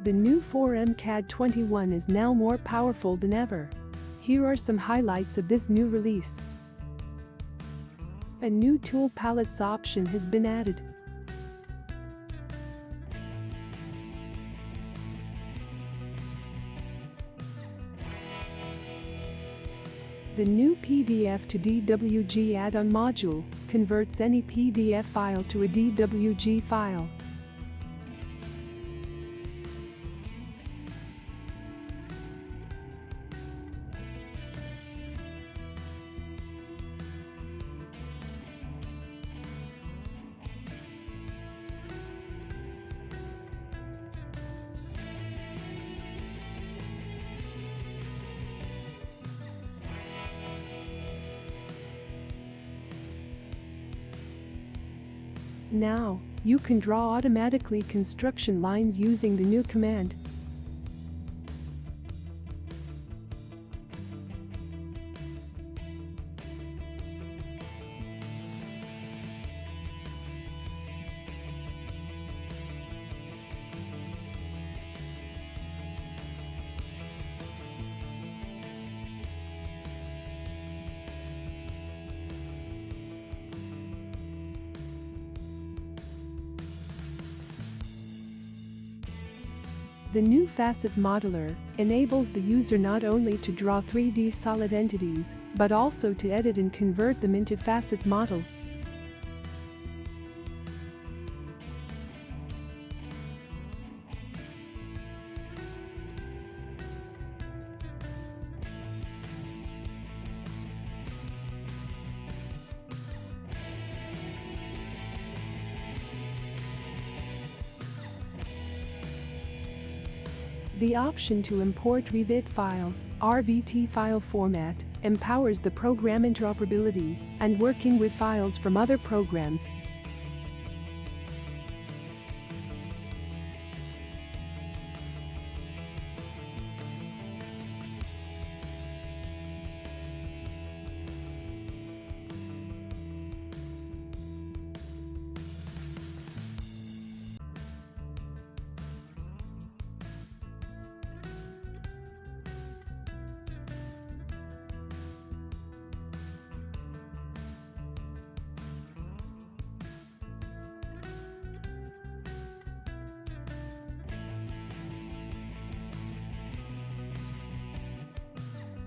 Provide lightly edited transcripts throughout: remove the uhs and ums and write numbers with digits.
The new 4M CAD 21 is now more powerful than ever. Here are some highlights of this new release. A new tool palettes option has been added. The new PDF to Dwg Add-On module converts any PDF file to a Dwg file. Now, you can draw automatically construction lines using the new command. The new Facet Modeler enables the user not only to draw 3D solid entities, but also to edit and convert them into facet model. The option to import Revit files, RVT file format, empowers the program interoperability and working with files from other programs.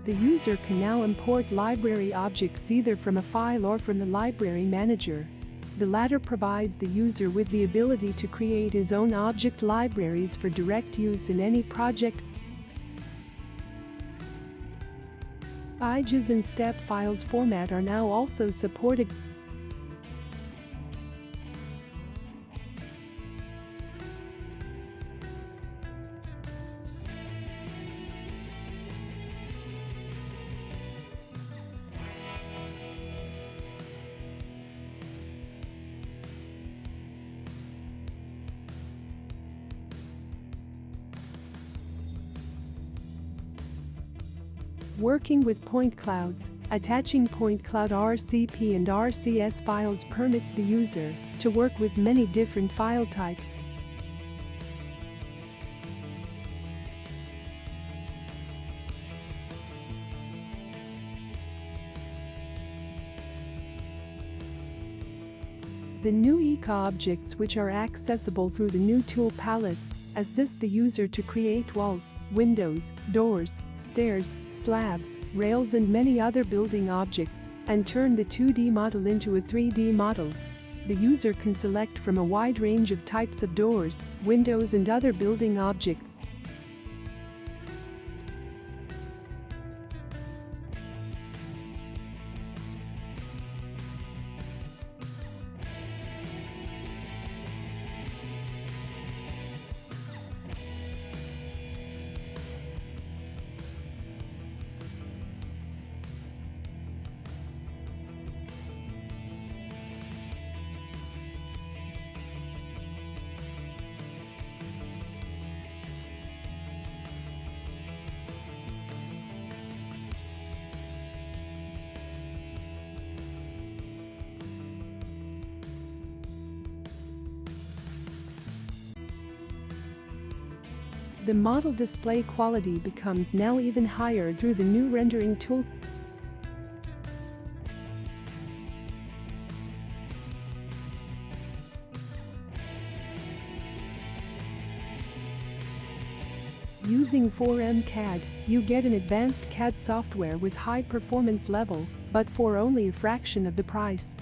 The user can now import library objects either from a file or from the library manager. The latter provides the user with the ability to create his own object libraries for direct use in any project. IGES and STEP files format are now also supported. Working with point clouds, attaching point cloud RCP and RCS files permits the user to work with many different file types. The new ECA objects, which are accessible through the new tool palettes, assist the user to create walls, windows, doors, stairs, slabs, rails and many other building objects, and turn the 2D model into a 3D model. The user can select from a wide range of types of doors, windows and other building objects. The model display quality becomes now even higher through the new rendering tool. Using 4M CAD, you get an advanced CAD software with high performance level, but for only a fraction of the price.